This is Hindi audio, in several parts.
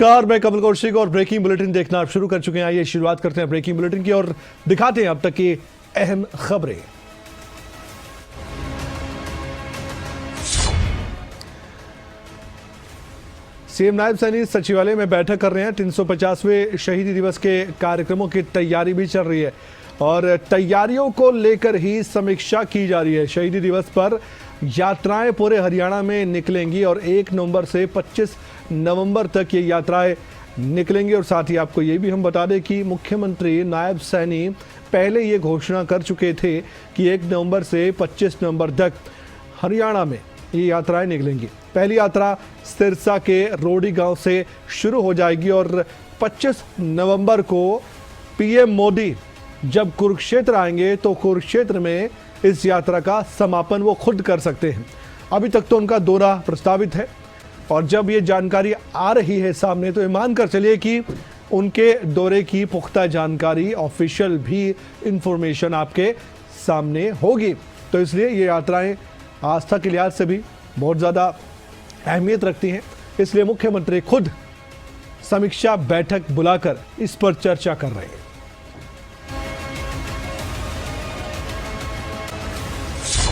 नमस्कार, मैं कमल कौशिक और ब्रेकिंग बुलेटिन देखना आप शुरू कर चुके हैं। आइए शुरुआत करते हैं ब्रेकिंग बुलेटिन की और दिखाते हैं अब तक की अहम खबरें। सीएम नायब सैनी सचिवालय में बैठक कर रहे हैं। 350वें शहीदी दिवस के कार्यक्रमों की तैयारी भी चल रही है और तैयारियों को लेकर ही समीक्षा की जा रही है। शहीदी दिवस पर यात्राएं पूरे हरियाणा में निकलेंगी और 1 नवंबर से 25 नवंबर तक ये यात्राएं निकलेंगी। और साथ ही आपको ये भी हम बता दें कि मुख्यमंत्री नायब सैनी पहले ये घोषणा कर चुके थे कि 1 नवंबर से 25 नवंबर तक हरियाणा में ये यात्राएं निकलेंगी। पहली यात्रा सिरसा के रोडी गांव से शुरू हो जाएगी और 25 नवंबर को पीएम मोदी जब कुरुक्षेत्र आएंगे तो कुरुक्षेत्र में इस यात्रा का समापन वो खुद कर सकते हैं। अभी तक तो उनका दौरा प्रस्तावित है और जब ये जानकारी आ रही है सामने तो ये मानकर चलिए कि उनके दौरे की पुख्ता जानकारी, ऑफिशियल भी इंफॉर्मेशन आपके सामने होगी। तो इसलिए ये यात्राएं आस्था के लिहाज से भी बहुत ज़्यादा अहमियत रखती हैं। इसलिए मुख्यमंत्री खुद समीक्षा बैठक बुलाकर इस पर चर्चा कर रहे हैं।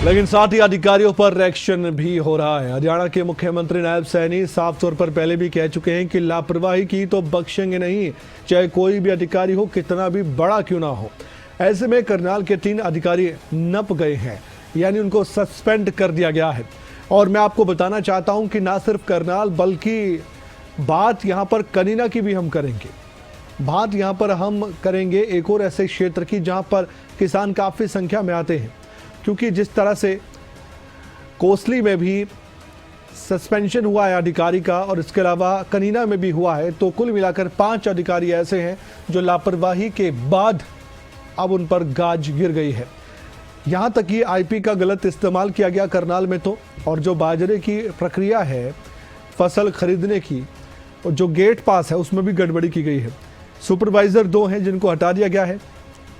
लेकिन साथ ही अधिकारियों पर रिएक्शन भी हो रहा है। हरियाणा के मुख्यमंत्री नायब सैनी साफ तौर पर पहले भी कह चुके हैं कि लापरवाही की तो बख्शेंगे नहीं, चाहे कोई भी अधिकारी हो, कितना भी बड़ा क्यों ना हो। ऐसे में करनाल के 3 अधिकारी नप गए हैं, यानी उनको सस्पेंड कर दिया गया है। और मैं आपको बताना चाहता हूं कि ना सिर्फ करनाल बल्कि बात यहां पर कनीना की भी हम करेंगे। बात यहां पर हम करेंगे एक और ऐसे क्षेत्र की जहां पर किसान काफ़ी संख्या में आते हैं, क्योंकि जिस तरह से कोसली में भी सस्पेंशन हुआ है अधिकारी का और इसके अलावा कनीना में भी हुआ है, तो कुल मिलाकर 5 अधिकारी ऐसे हैं जो लापरवाही के बाद अब उन पर गाज गिर गई है। यहाँ तक कि आईपी का गलत इस्तेमाल किया गया करनाल में तो, और जो बाजरे की प्रक्रिया है फसल खरीदने की, और जो गेट पास है उसमें भी गड़बड़ी की गई है। सुपरवाइज़र 2 हैं जिनको हटा दिया गया है।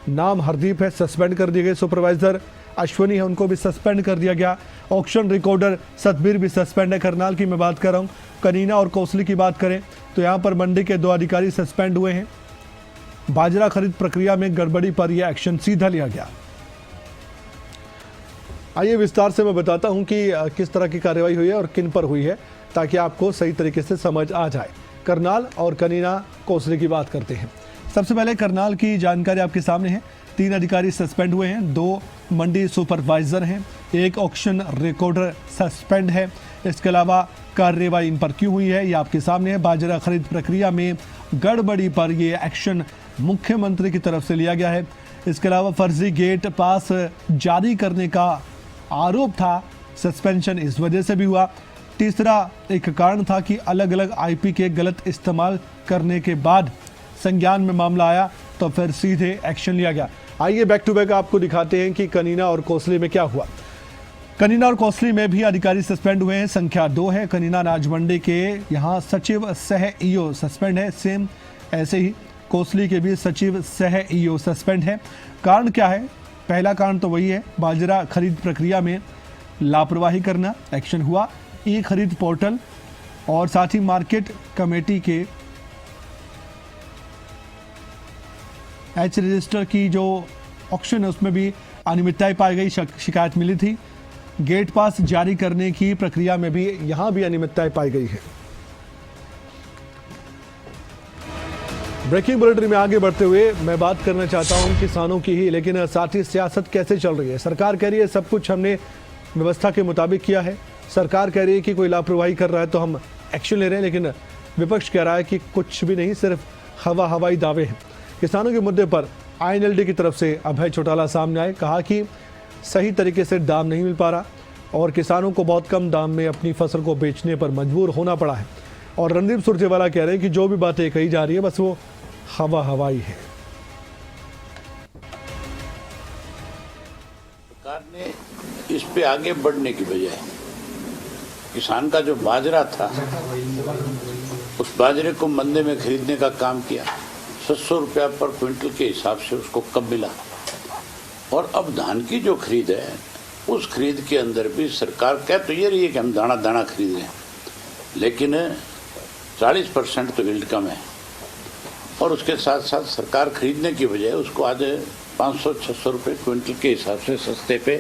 नाम हरदीप है, सस्पेंड कर दिए गए। सुपरवाइज़र अश्वनी है, उनको भी सस्पेंड कर दिया गया। ऑक्शन रिकॉर्डर सतबीर भी सस्पेंड है। करनाल की मैं बात कर रहा हूँ। कनीना और कोसली की बात करें तो यहाँ पर मंडी के 2 अधिकारी सस्पेंड हुए हैं। बाजरा खरीद प्रक्रिया में गड़बड़ी पर यह एक्शन सीधा लिया गया। आइए विस्तार से मैं बताता हूं कि किस तरह की कार्रवाई हुई है और किन पर हुई है, ताकि आपको सही तरीके से समझ आ जाए। करनाल और कनीना कोसली की बात करते हैं। सबसे पहले करनाल की जानकारी आपके सामने है। 3 अधिकारी सस्पेंड हुए हैं, 2 मंडी सुपरवाइजर हैं, 1 ऑक्शन रिकॉर्डर सस्पेंड है। इसके अलावा कार्रवाई इन पर क्यों हुई है ये आपके सामने है। बाजरा खरीद प्रक्रिया में गड़बड़ी पर ये एक्शन मुख्यमंत्री की तरफ से लिया गया है। इसके अलावा फर्जी गेट पास जारी करने का आरोप था, सस्पेंशन इस वजह से भी हुआ। तीसरा एक कारण था कि अलग अलग आईपी के गलत इस्तेमाल करने के बाद संज्ञान में मामला आया तो फिर सीधे एक्शन लिया गया। आइए बैक टू बैक आपको दिखाते हैं कि कनीना और कोसली में क्या हुआ। कनीना और कोसली में भी अधिकारी सस्पेंड हुए हैं। संख्या 2 है। कनीना अनाज मंडी के यहाँ सचिव सह ईओ सस्पेंड है। सेम ऐसे ही कोसली के भी सचिव सह ईओ सस्पेंड है। कारण क्या है? पहला कारण तो वही है, बाजरा खरीद प्रक्रिया में लापरवाही करना, एक्शन हुआ। ई खरीद पोर्टल और साथ ही मार्केट कमेटी के एच रजिस्टर की जो ऑक्शन है उसमें भी अनियमितताएं पाई गई, शिकायत मिली थी। गेट पास जारी करने की प्रक्रिया में भी यहां भी अनियमितताएं पाई गई है। ब्रेकिंग बुलेटिन में आगे बढ़ते हुए मैं बात करना चाहता हूं किसानों की ही, लेकिन साथ ही सियासत कैसे चल रही है। सरकार कह रही है सब कुछ हमने व्यवस्था के मुताबिक किया है। सरकार कह रही है कि कोई लापरवाही कर रहा है तो हम एक्शन ले रहे हैं, लेकिन विपक्ष कह रहा है कि कुछ भी नहीं, सिर्फ हवाई दावे हैं। किसानों के मुद्दे पर INLD की तरफ से अभय चौटाला सामने आए, कहा कि सही तरीके से दाम नहीं मिल पा रहा और किसानों को बहुत कम दाम में अपनी फसल को बेचने पर मजबूर होना पड़ा है। और रणदीप सुरजेवाला कह रहे हैं कि जो भी बातें कही जा रही है बस वो हवाई है। सरकार ने इस पे आगे बढ़ने की बजाय किसान का जो बाजरा था उस बाजरे को मंडी में खरीदने का काम किया। 700 रुपया पर क्विंटल के हिसाब से उसको कब मिला। और अब धान की जो खरीद है उस खरीद के अंदर भी सरकार कह तो ये रही है कि हम दाना दाना खरीद रहे हैं, लेकिन 40% तो यील्ड कम है, और उसके साथ साथ सरकार खरीदने की बजाय उसको आज 500-600 रुपये क्विंटल के हिसाब से सस्ते पे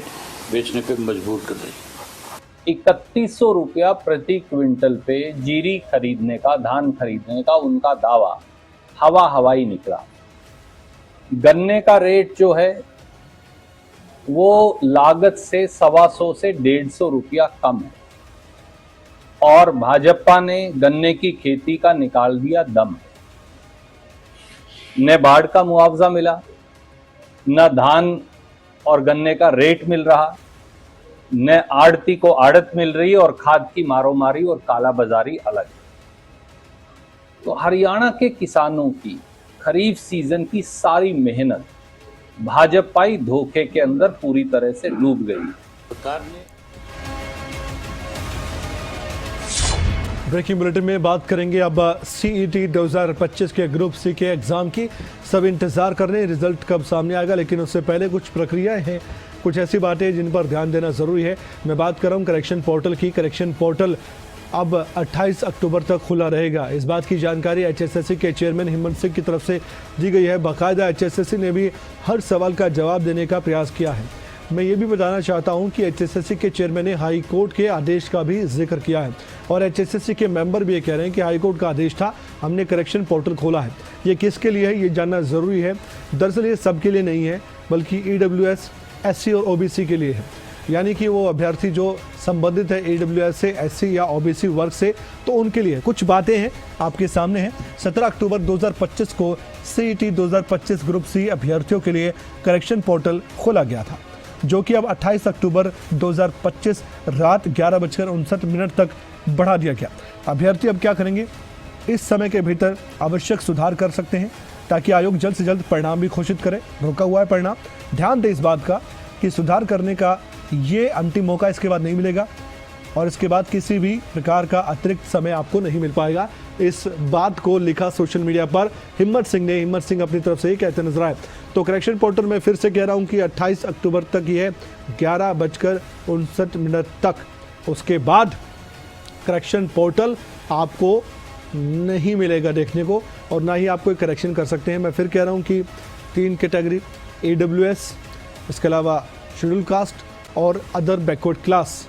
बेचने पे मजबूर कर रही है। 3100 रुपया प्रति क्विंटल पे जीरी खरीदने का, धान खरीदने का उनका दावा हवाई निकला। गन्ने का रेट जो है वो लागत से 125 से 150 रुपया कम है, और भाजपा ने गन्ने की खेती का निकाल दिया दम। न बाढ़ का मुआवजा मिला, न धान और गन्ने का रेट मिल रहा, न आड़ती को आड़त मिल रही और खाद की मारोमारी और कालाबाजारी अलग। तो हरियाणा के किसानों की खरीफ सीजन की सारी मेहनत भाजपाई धोखे के अंदर पूरी तरह से डूब गई। सरकार ने ब्रेकिंग बुलेटिन में बात करेंगे अब सीईटी 2025 के ग्रुप सी के एग्जाम की। सब इंतजार कर रहे हैं रिजल्ट कब सामने आएगा, लेकिन उससे पहले कुछ प्रक्रियाएं हैं, कुछ ऐसी बातें जिन पर ध्यान देना जरूरी है। मैं बात कर रहा हूं करेक्शन पोर्टल की। करेक्शन पोर्टल अब 28 अक्टूबर तक खुला रहेगा। इस बात की जानकारी एचएसएससी के चेयरमैन हिम्मत सिंह की तरफ से दी गई है। बाकायदा एचएसएससी ने भी हर सवाल का जवाब देने का प्रयास किया है। मैं ये भी बताना चाहता हूं कि एचएसएससी के चेयरमैन ने हाई कोर्ट के आदेश का भी जिक्र किया है, और एचएसएससी के मेंबर भी ये कह रहे हैं कि हाई कोर्ट का आदेश था, हमने करेक्शन पोर्टल खोला है। ये किसके लिए है ये जानना ज़रूरी है। दरअसल ये सबके लिए नहीं है, बल्कि ईडब्ल्यूएस, एससी और ओबीसी के लिए है। यानी कि वो अभ्यर्थी जो संबंधित है ईडब्ल्यूएस से, एससी या ओबीसी वर्ग से, तो उनके लिए कुछ बातें हैं आपके सामने हैं। 17 अक्टूबर 2025 को सीईटी 2025 ग्रुप सी अभ्यर्थियों के लिए करेक्शन पोर्टल खोला गया था, जो कि अब 28 अक्टूबर 2025 रात 11:59 तक बढ़ा दिया गया। अभ्यर्थी अब क्या करेंगे, इस समय के भीतर आवश्यक सुधार कर सकते हैं ताकि आयोग जल्द से जल्द परिणाम भी घोषित करे। रुका हुआ है परिणाम। ध्यान दें इस बात का कि सुधार करने का ये अंतिम मौका इसके बाद नहीं मिलेगा, और इसके बाद किसी भी प्रकार का अतिरिक्त समय आपको नहीं मिल पाएगा। इस बात को लिखा सोशल मीडिया पर हिम्मत सिंह ने। हिम्मत सिंह अपनी तरफ से ही कहते नजर आए। तो करेक्शन पोर्टल में फिर से कह रहा हूं कि 28 अक्टूबर तक ही है, 11:59 तक। उसके बाद करेक्शन पोर्टल आपको नहीं मिलेगा देखने को, और ना ही आप कोई करेक्शन कर सकते हैं। मैं फिर कह रहा हूं कि 3 कैटेगरी ईडब्ल्यूएस, इसके अलावा शेड्यूल कास्ट और अदर बैकवर्ड क्लास,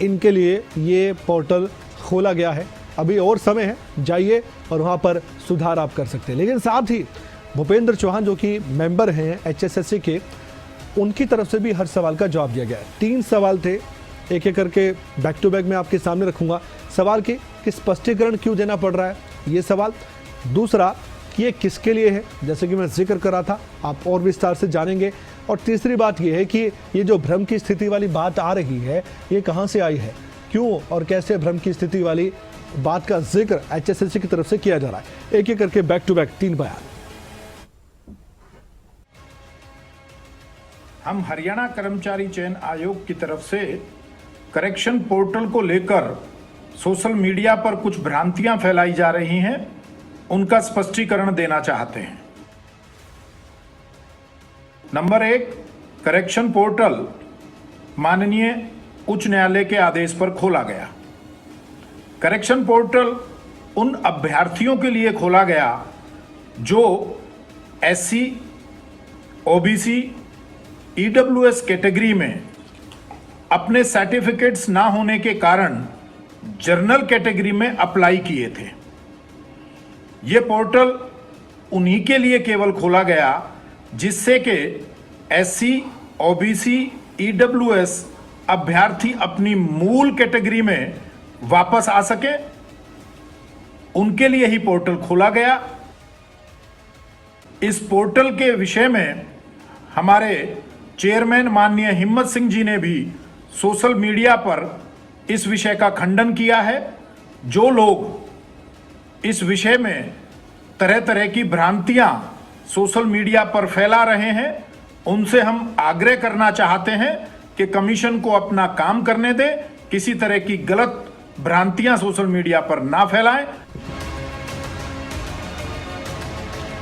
इनके लिए ये पोर्टल खोला गया है। अभी और समय है, जाइए और वहाँ पर सुधार आप कर सकते हैं। लेकिन साथ ही भूपेंद्र चौहान जो कि मेंबर हैं एचएसएससी के, उनकी तरफ से भी हर सवाल का जवाब दिया गया है। 3 सवाल थे, एक एक करके बैक टू बैक मैं आपके सामने रखूंगा। सवाल कि स्पष्टीकरण क्यों देना पड़ रहा है, ये सवाल। दूसरा कि ये किसके लिए है, जैसे कि मैं जिक्र कर रहा था, आप और विस्तार से जानेंगे। और तीसरी बात ये है कि ये जो भ्रम की स्थिति वाली बात आ रही है, ये कहाँ से आई है, क्यों और कैसे भ्रम की स्थिति वाली बात का जिक्र एचएसएससी की तरफ से किया जा रहा है। एक एक करके बैक टू बैक 3 बयान। हम हरियाणा कर्मचारी चयन आयोग की तरफ से करेक्शन पोर्टल को लेकर सोशल मीडिया पर कुछ भ्रांतियां फैलाई जा रही हैं, उनका स्पष्टीकरण देना चाहते हैं। नंबर 1, करेक्शन पोर्टल माननीय उच्च न्यायालय के आदेश पर खोला गया। करेक्शन पोर्टल उन अभ्यर्थियों के लिए खोला गया जो एससी, ओबीसी, ईडब्ल्यूएस कैटेगरी में अपने सर्टिफिकेट्स ना होने के कारण जनरल कैटेगरी में अप्लाई किए थे। यह पोर्टल उन्हीं के लिए केवल खोला गया जिससे कि एससी, ओबीसी, ईडब्ल्यूएस अभ्यर्थी अपनी मूल कैटेगरी में वापस आ सके, उनके लिए ही पोर्टल खोला गया। इस पोर्टल के विषय में हमारे चेयरमैन माननीय हिम्मत सिंह जी ने भी सोशल मीडिया पर इस विषय का खंडन किया है। जो लोग इस विषय में तरह तरह की भ्रांतियां सोशल मीडिया पर फैला रहे हैं, उनसे हम आग्रह करना चाहते हैं कि कमीशन को अपना काम करने दें, किसी तरह की गलत भ्रांतियां सोशल मीडिया पर ना फैलाएं।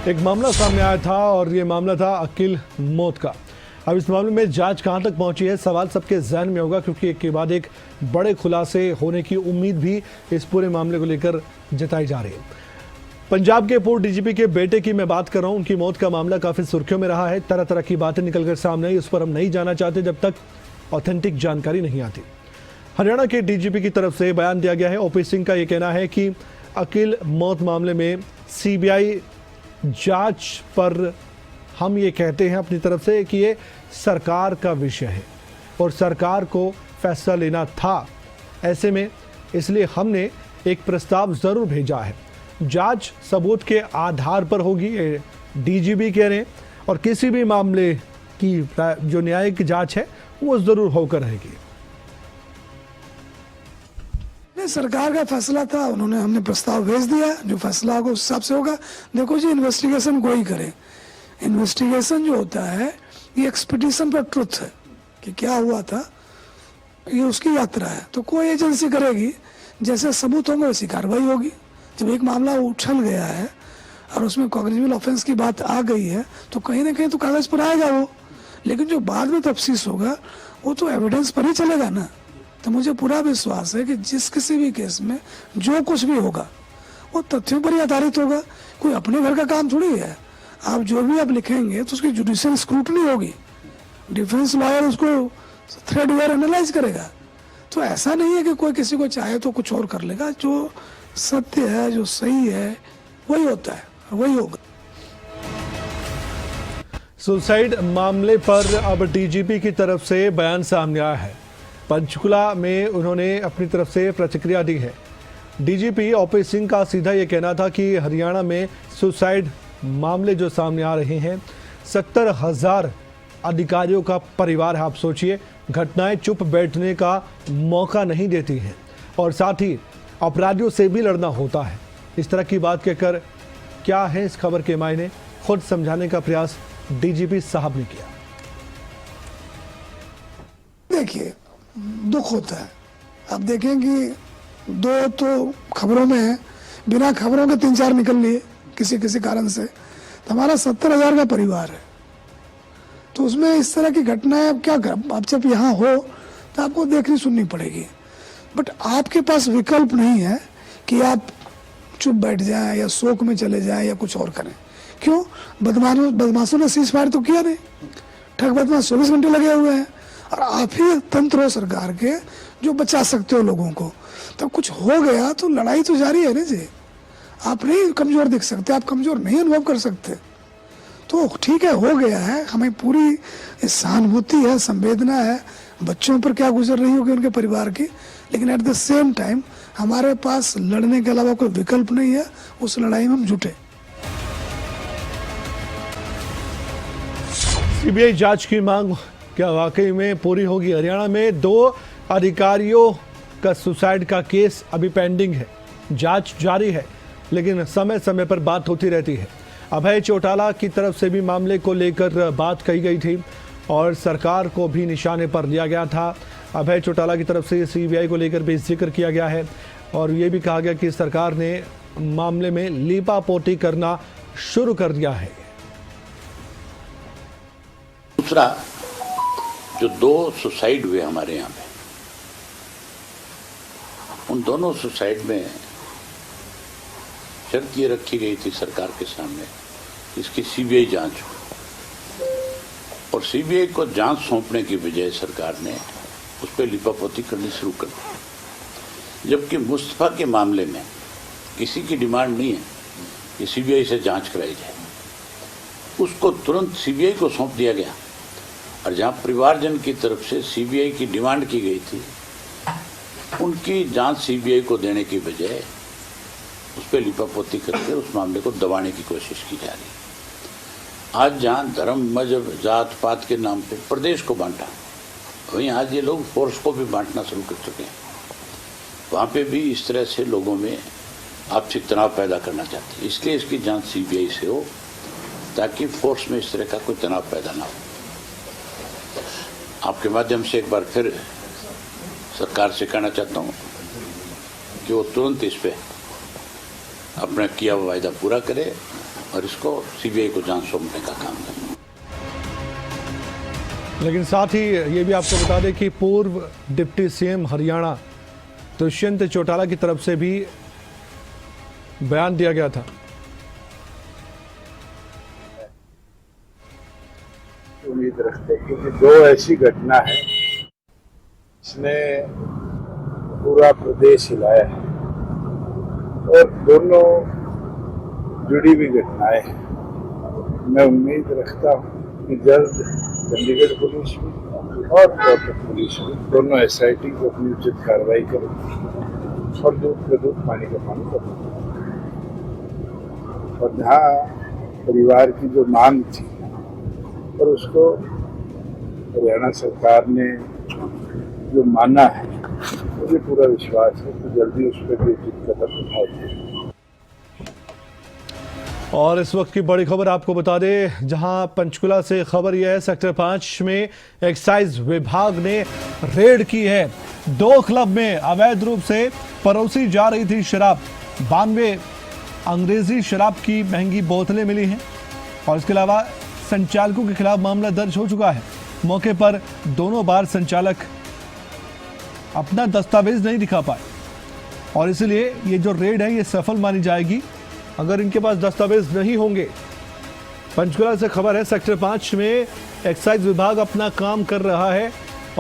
एक मामला सामने आया था और ये मामला था अकील मौत का। अब इस मामले में जांच कहां तक पहुंची है, सवाल सबके जहन में होगा, क्योंकि एक के बाद एक बड़े खुलासे होने की उम्मीद भी इस पूरे मामले को लेकर जताई जा रही है। पंजाब के पूर्व डीजीपी के बेटे की मैं बात कर रहा हूं। उनकी मौत का मामला काफी सुर्खियों में रहा है। तरह तरह की बातें निकलकर सामने आई, उस पर हम नहीं जाना चाहते जब तक ऑथेंटिक जानकारी नहीं आती। हरियाणा के डीजीपी की तरफ से बयान दिया गया है। ओपी सिंह का यह कहना है कि अकील मौत मामले में सीबीआई जांच पर हम ये कहते हैं अपनी तरफ से कि ये सरकार का विषय है और सरकार को फैसला लेना था। ऐसे में इसलिए हमने एक प्रस्ताव जरूर भेजा है। जांच सबूत के आधार पर होगी, ये डीजीपी कह रहे हैं, और किसी भी मामले की जो न्यायिक जांच है वो जरूर होकर रहेगी। सरकार का फैसला था, उन्होंने हमने प्रस्ताव भेज दिया, जो फैसला होगा उस हिसाब से होगा। देखो जी, इन्वेस्टिगेशन कोई करे, इन्वेस्टिगेशन जो होता है ये एक्सपेडिशन पर ट्रुथ है कि क्या हुआ था, ये उसकी यात्रा है। तो कोई एजेंसी करेगी, जैसे सबूत होंगे वैसी कार्रवाई होगी। जब एक मामला उछल गया है और उसमें कॉग्निजेबल ऑफेंस की बात आ गई है तो कहीं ना कहीं तो कागज पर आएगा वो, लेकिन जो बाद में तफ्सीस होगा वो तो एविडेंस पर ही चलेगा ना। तो मुझे पूरा विश्वास है कि जिस किसी भी केस में जो कुछ भी होगा वो तथ्यों पर ही आधारित होगा। कोई अपने घर का काम थोड़ी है। आप जो भी आप लिखेंगे तो उसकी जुडिशियल स्क्रूटनी होगी, डिफेंस लॉयर उसको थ्रेड वेयर एनालाइज करेगा। तो ऐसा नहीं है कि कोई किसी को चाहे तो कुछ और कर लेगा। जो सत्य है, जो सही है, वही होता है, वही होगा। सुसाइड मामले पर अब डीजीपी की तरफ से बयान सामने आया है। पंचकुला में उन्होंने अपनी तरफ से प्रतिक्रिया दी है। डीजीपी ओपी सिंह का सीधा ये कहना था कि हरियाणा में सुसाइड मामले जो सामने आ रहे हैं, 70,000 अधिकारियों का परिवार है। आप सोचिए, घटनाएं चुप बैठने का मौका नहीं देती हैं और साथ ही अपराधियों से भी लड़ना होता है। इस तरह की बात कहकर क्या है इस खबर के मायने, खुद समझाने का प्रयास डीजीपी साहब ने किया। देखिए, दुख होता है। आप देखें कि दो तो खबरों में है, बिना खबरों के 3-4 निकल लिए किसी किसी कारण से। तो हमारा 70,000 का परिवार है, तो उसमें इस तरह की घटनाएं अब क्या कर, आप जब यहाँ हो तो आपको देखनी सुननी पड़ेगी। बट आपके पास विकल्प नहीं है कि आप चुप बैठ जाएं या शोक में चले जाएं या कुछ और करें। क्यों? बदमाशों ने सीज फायर तो किया नहीं, ठग बदमाश 24 घंटे लगे हुए हैं और आप ही तंत्र हो सरकार के जो बचा सकते हो लोगों को। तब कुछ हो गया तो लड़ाई तो जारी है ना जी। आप नहीं कमजोर दिख सकते, आप कमजोर नहीं अनुभव कर सकते। तो ठीक है, हो गया है, हमें पूरी सहानुभूति है, संवेदना है बच्चों पर क्या गुजर रही होगी उनके परिवार की, लेकिन एट द सेम टाइम हमारे पास लड़ने के अलावा कोई विकल्प नहीं है। उस लड़ाई में हम जुटे। सीबीआई जांच की मांग क्या वाकई में पूरी होगी? हरियाणा में 2 अधिकारियों का सुसाइड का केस अभी पेंडिंग है, जांच जारी है, लेकिन समय समय पर बात होती रहती है। अभय चौटाला की तरफ से भी मामले को लेकर बात कही गई थी और सरकार को भी निशाने पर लिया गया था। अभय चौटाला की तरफ से सीबीआई को लेकर भी जिक्र किया गया है और ये भी कहा गया कि सरकार ने मामले में लीपापोती करना शुरू कर दिया है। दूसरा, जो 2 सुसाइड हुए हमारे यहाँ पे, उन दोनों सुसाइड में शर्त ये रखी गई थी सरकार के सामने, इसकी सीबीआई जांच हो, और सीबीआई को जांच सौंपने की बजाय सरकार ने उस पर लिपापोती करनी शुरू कर दी। जबकि मुस्तफा के मामले में किसी की डिमांड नहीं है कि सीबीआई से जांच कराई जाए, उसको तुरंत सीबीआई को सौंप दिया गया। और जहां परिवारजन की तरफ से सीबीआई की डिमांड की गई थी, उनकी जांच सीबीआई को देने की बजाय उस पर लिपापोती करके उस मामले को दबाने की कोशिश की जा रही है। आज जहां धर्म, मजहब, जात पात के नाम पे प्रदेश को बांटा, वहीं आज ये लोग फोर्स को भी बांटना शुरू कर चुके हैं। वहाँ पे भी इस तरह से लोगों में आपसी तनाव पैदा करना चाहते हैं। इसलिए इसकी जांच सीबीआई से हो, ताकि फोर्स में इस तरह का कोई तनाव पैदा ना हो। आपके माध्यम से एक बार फिर सरकार से कहना चाहता हूँ कि वो तुरंत इस पे अपना किया हुआ वायदा पूरा करे और इसको सीबीआई को जांच सौंपने का काम करे। लेकिन साथ ही ये भी आपको बता दें कि पूर्व डिप्टी सीएम हरियाणा दुष्यंत चौटाला की तरफ से भी बयान दिया गया था। उम्मीद रखते हैं क्योंकि दो ऐसी घटना है जिसने पूरा प्रदेश हिलाया है और दोनों जुड़ी हुई घटनाएं हैं। मैं उम्मीद रखता हूं कि जल्द चंडीगढ़ पुलिस भी और कोलकाता पुलिस भी दोनों SIT को अपनी उचित कार्रवाई करें और दूध का दूध पानी का पानी करें। और जहाँ परिवार की जो मांग थी और उसको हरियाणा सरकार ने जो माना है, मुझे पूरा विश्वास है कि जल्दी उस पर भी उचित कदम उठाएंगे। और इस वक्त की बड़ी खबर आपको बता दें, जहां पंचकुला से खबर यह है, सेक्टर 5 में एक्साइज विभाग ने रेड की है। 2 क्लब में अवैध रूप से परोसी जा रही थी शराब। 92 अंग्रेजी शराब की महंगी बोतलें मिली हैं और इसके अलावा संचालकों के खिलाफ मामला दर्ज हो चुका है। मौके पर दोनों बार संचालक अपना दस्तावेज नहीं दिखा पाए और इसलिए ये जो रेड है ये सफल मानी जाएगी अगर इनके पास दस्तावेज नहीं होंगे। पंचकुला से खबर है, सेक्टर 5 में एक्साइज विभाग अपना काम कर रहा है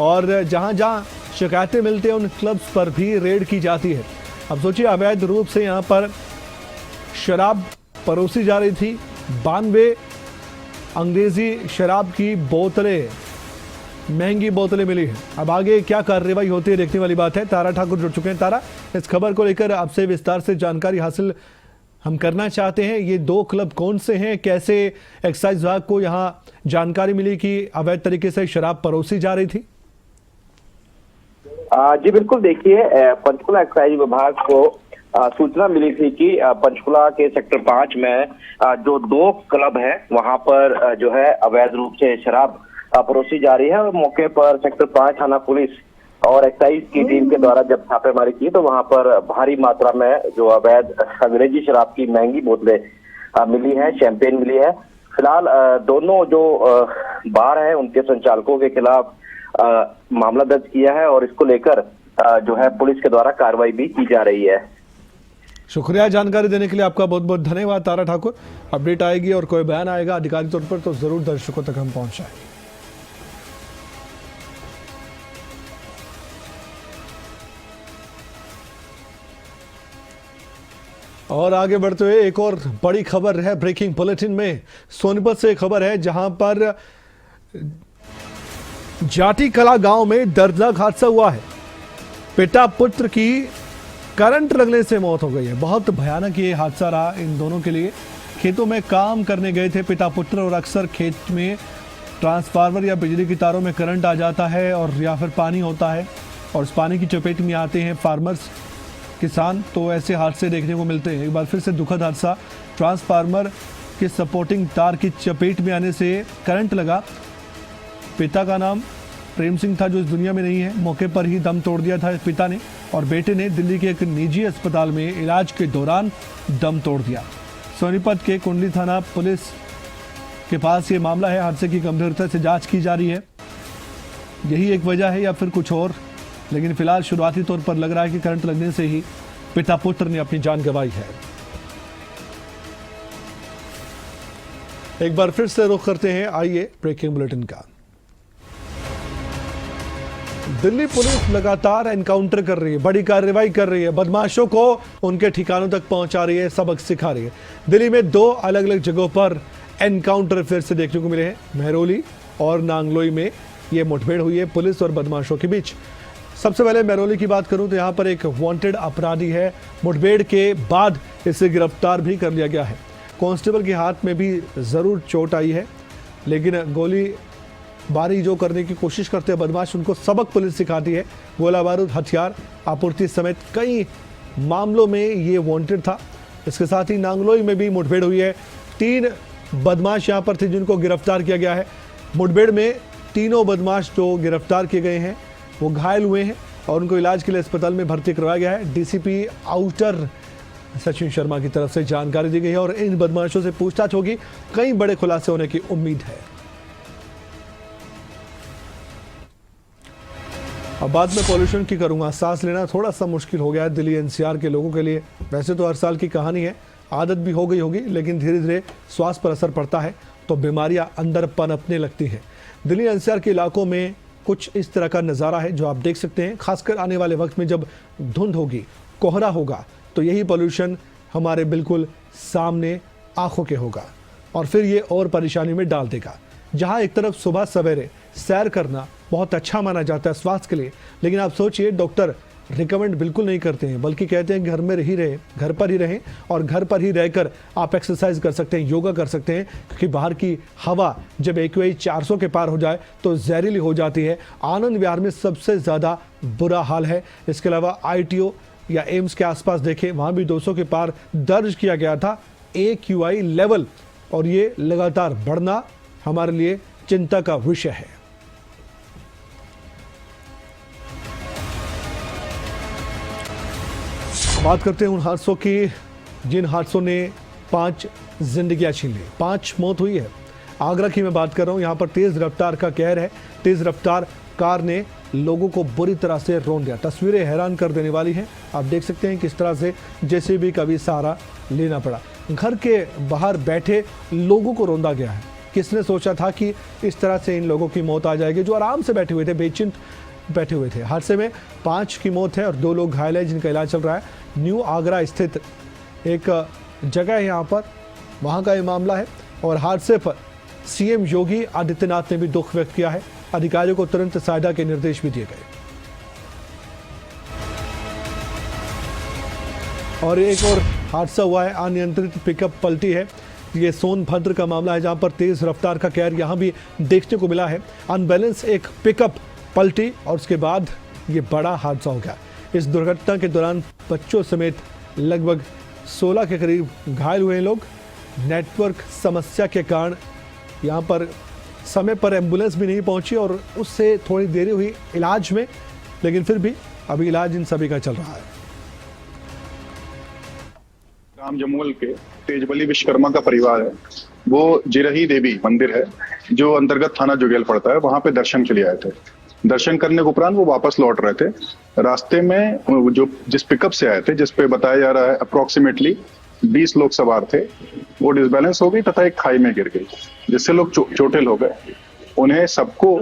और जहां जहां शिकायतें मिलती हैं उन क्लब्स पर भी रेड की जाती है। अब सोचिए, अवैध रूप से यहां पर शराब परोसी जा रही थी। 92 अंग्रेजी शराब की बोतलें, महंगी बोतलें मिली है। अब आगे क्या कार्रवाई होती है देखने वाली बात है। तारा ठाकुर जुड़ चुके हैं। तारा, इस खबर को लेकर आपसे विस्तार से जानकारी हासिल हम करना चाहते हैं। ये 2 क्लब कौन से हैं, कैसे एक्साइज विभाग को यहाँ जानकारी मिली कि अवैध तरीके से शराब परोसी जा रही थी? जी बिल्कुल, देखिए पंचकुला एक्साइज विभाग को सूचना मिली थी कि पंचकुला के सेक्टर 5 में जो 2 क्लब है वहां पर जो है अवैध रूप से शराब परोसी जा रही है और मौके पर सेक्टर 5 थाना पुलिस और एक्साइज की टीम के द्वारा जब छापेमारी की तो वहां पर भारी मात्रा में जो अवैध अंग्रेजी शराब की महंगी बोतलें मिली है, शैंपेन मिली है। फिलहाल दोनों जो बार है उनके संचालकों के खिलाफ मामला दर्ज किया है और इसको लेकर जो है पुलिस के द्वारा कार्रवाई भी की जा रही है। शुक्रिया जानकारी देने के लिए आपका बहुत बहुत धन्यवाद तारा ठाकुर। अपडेट आएगी और कोई बयान आएगा अधिकारिक तौर पर तो जरूर दर्शकों तक हम पहुंचाएंगे। और आगे बढ़ते हुए एक और बड़ी खबर है ब्रेकिंग बुलेटिन में। सोनीपत से खबर है जहां पर जाटी कला गांव में दर्दनाक हादसा हुआ है। पिता पुत्र की करंट लगने से मौत हो गई है। बहुत भयानक ये हादसा रहा इन दोनों के लिए। खेतों में काम करने गए थे पिता पुत्र और अक्सर खेत में ट्रांसफार्मर या बिजली की तारों में करंट आ जाता है और या फिर पानी होता है और उस पानी की चपेट में आते हैं फार्मर्स, किसान, तो ऐसे हादसे देखने को मिलते हैं। एक बार फिर से दुखद हादसा, ट्रांसफार्मर के सपोर्टिंग तार की चपेट में आने से करंट लगा। पिता का नाम प्रेम सिंह था जो इस दुनिया में नहीं है। मौके पर ही दम तोड़ दिया था पिता ने और बेटे ने दिल्ली के एक निजी अस्पताल में इलाज के दौरान दम तोड़ दिया। सोनीपत के कुंडली थाना पुलिस के पास ये मामला है। हादसे की गंभीरता से जांच की जा रही है। यही एक वजह है या फिर कुछ और, लेकिन फिलहाल शुरुआती तौर पर लग रहा है कि करंट लगने से ही पिता पुत्र ने अपनी जान गंवाई है। एक बार फिर से रुख करते हैं, आइए ब्रेकिंग बुलेटिन का। दिल्ली पुलिस लगातार एनकाउंटर कर रही है, बड़ी कार्रवाई कर रही है, बदमाशों को उनके ठिकानों तक पहुंचा रही है, सबक सिखा रही है। दिल्ली में 2 अलग अलग जगहों पर एनकाउंटर फिर से देखने को मिले हैं। महरौली और नांगलोई में ये मुठभेड़ हुई है पुलिस और बदमाशों के बीच। सबसे पहले महरौली की बात करूं तो यहाँ पर एक वांटेड अपराधी है। मुठभेड़ के बाद इसे गिरफ्तार भी कर लिया गया है। कांस्टेबल के हाथ में भी जरूर चोट आई है, लेकिन गोली बारी जो करने की कोशिश करते हैं बदमाश, उनको सबक पुलिस सिखाती है। गोला बारूद, हथियार आपूर्ति समेत कई मामलों में ये वांटेड था। इसके साथ ही नांगलोई में भी मुठभेड़ हुई है। 3 बदमाश यहाँ पर थे जिनको गिरफ्तार किया गया है। मुठभेड़ में तीनों बदमाश जो गिरफ्तार किए गए हैं वो घायल हुए हैं और उनको इलाज के लिए अस्पताल में भर्ती करवाया गया है। डीसीपी आउटर सचिन शर्मा की तरफ से जानकारी दी गई है और इन बदमाशों से पूछताछ होगी। कई बड़े खुलासे होने की उम्मीद है। अब बाद में पॉल्यूशन की करूँगा, सांस लेना थोड़ा सा मुश्किल हो गया है दिल्ली एनसीआर के लोगों के लिए। वैसे तो हर साल की कहानी है, आदत भी हो गई होगी, लेकिन धीरे धीरे स्वास्थ्य पर असर पड़ता है तो बीमारियां अंदर पनपने लगती हैं। दिल्ली एनसीआर के इलाकों में कुछ इस तरह का नज़ारा है जो आप देख सकते हैं। खासकर आने वाले वक्त में जब धुंध होगी, कोहरा होगा, तो यही पॉल्यूशन हमारे बिल्कुल सामने आंखों के होगा और फिर ये और परेशानी में डाल देगा। जहां एक तरफ सुबह सवेरे सैर करना बहुत अच्छा माना जाता है स्वास्थ्य के लिए, लेकिन आप सोचिए डॉक्टर रिकमेंड बिल्कुल नहीं करते हैं, बल्कि कहते हैं घर में ही रहें, घर पर ही रहें और घर पर ही रहकर आप एक्सरसाइज कर सकते हैं, योगा कर सकते हैं, क्योंकि बाहर की हवा जब AQI 400 के पार हो जाए तो जहरीली हो जाती है। आनंद विहार में सबसे ज़्यादा बुरा हाल है। इसके अलावा ITO या एम्स के आसपास देखें, वहाँ भी 200 के पार दर्ज किया गया था AQI लेवल, और ये लगातार बढ़ना हमारे लिए चिंता का विषय है। बात करते हैं उन हादसों की जिन हादसों ने 5 जिंदगियां छीन ली, 5 मौत हुई है। आगरा की मैं बात कर रहा हूं, यहां पर तेज रफ्तार का कहर है। तेज रफ्तार कार ने लोगों को बुरी तरह से रौंद दिया। तस्वीरें हैरान कर देने वाली हैं। आप देख सकते हैं किस तरह से JCB का भी सहारा लेना पड़ा। घर के बाहर बैठे लोगों को रौंदा गया है। किसने सोचा था कि इस तरह से इन लोगों की मौत आ जाएगी, जो आराम से बैठे हुए थे, बेचिंत बैठे हुए थे। हादसे में 5 की मौत है और 2 लोग घायल हैं जिनका इलाज चल रहा है। न्यू आगरा स्थित एक जगह है यहाँ पर, वहाँ का ये मामला है और हादसे पर CM योगी आदित्यनाथ ने भी दुख व्यक्त किया है। अधिकारियों को तुरंत सहायता के निर्देश भी दिए गए। और एक और हादसा हुआ है, अनियंत्रित पिकअप पलटी है। ये सोनभद्र का मामला है जहां पर तेज रफ्तार का कहर यहां भी देखने को मिला है। अनबैलेंस एक पिकअप पलटी और उसके बाद ये बड़ा हादसा हो गया। इस दुर्घटना के दौरान बच्चों समेत लगभग 16 के करीब घायल हुए लोग। नेटवर्क समस्या के कारण यहाँ पर समय पर एम्बुलेंस भी नहीं पहुंची और उससे थोड़ी देरी हुई इलाज में, लेकिन फिर भी अभी इलाज इन सभी का चल रहा है। राम जमुअल के तेजबली विश्वकर्मा का परिवार है, वो जिरही देवी मंदिर है जो अंतर्गत थाना जुगेल पड़ता है, वहां पे दर्शन के लिए आए थे। दर्शन करने के उपरांत वो वापस लौट रहे थे। रास्ते में जो जिस पिकअप से आए थे, जिस पे बताया जा रहा है अप्रोक्सीमेटली 20 लोग सवार थे, वो डिसबैलेंस हो गई तथा एक खाई में गिर गई, जिससे लोग चोटिल हो गए। उन्हें सबको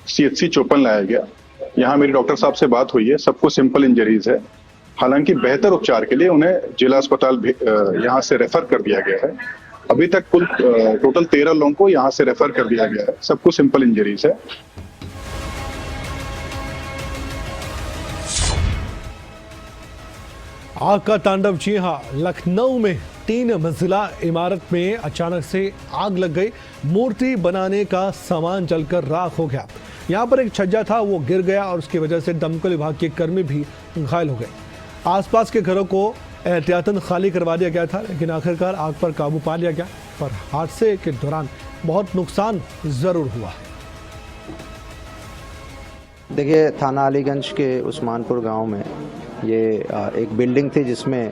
CHC चोपन लाया गया। यहाँ मेरी डॉक्टर साहब से बात हुई है, सबको सिंपल इंजरीज है। हालांकि बेहतर उपचार के लिए उन्हें जिला अस्पताल यहाँ से रेफर कर दिया गया है। अभी तक कुल टोटल 13 लोगों को यहाँ से रेफर कर दिया गया है, सबको सिंपल इंजरीज है। आग का तांडव, जी हाँ, लखनऊ में 3 मंजिला इमारत में अचानक से आग लग गई। मूर्ति बनाने का सामान जलकर राख हो गया। यहाँ पर एक छज्जा था, वो गिर गया और उसकी वजह से दमकल विभाग के कर्मी भी घायल हो गए। आसपास के घरों को एहतियातन खाली करवा दिया गया था, लेकिन आखिरकार आग पर काबू पा लिया गया। पर हादसे के दौरान बहुत नुकसान जरूर हुआ है। देखिए, थाना अलीगंज के उस्मानपुर गांव में ये एक बिल्डिंग थी जिसमें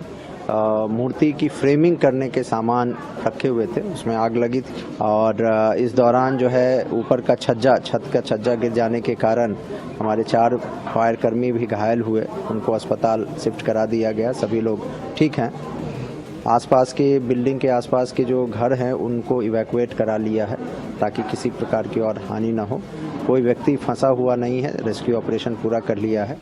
मूर्ति की फ्रेमिंग करने के सामान रखे हुए थे, उसमें आग लगी थी। और इस दौरान जो है ऊपर का छत का छज्जा गिर जाने के कारण हमारे 4 फायर कर्मी भी घायल हुए। उनको अस्पताल शिफ्ट करा दिया गया, सभी लोग ठीक हैं। आसपास के बिल्डिंग के आसपास के जो घर हैं उनको इवैक्यूएट करा लिया है ताकि किसी प्रकार की और हानि ना हो। कोई व्यक्ति फंसा हुआ नहीं है, रेस्क्यू ऑपरेशन पूरा कर लिया है।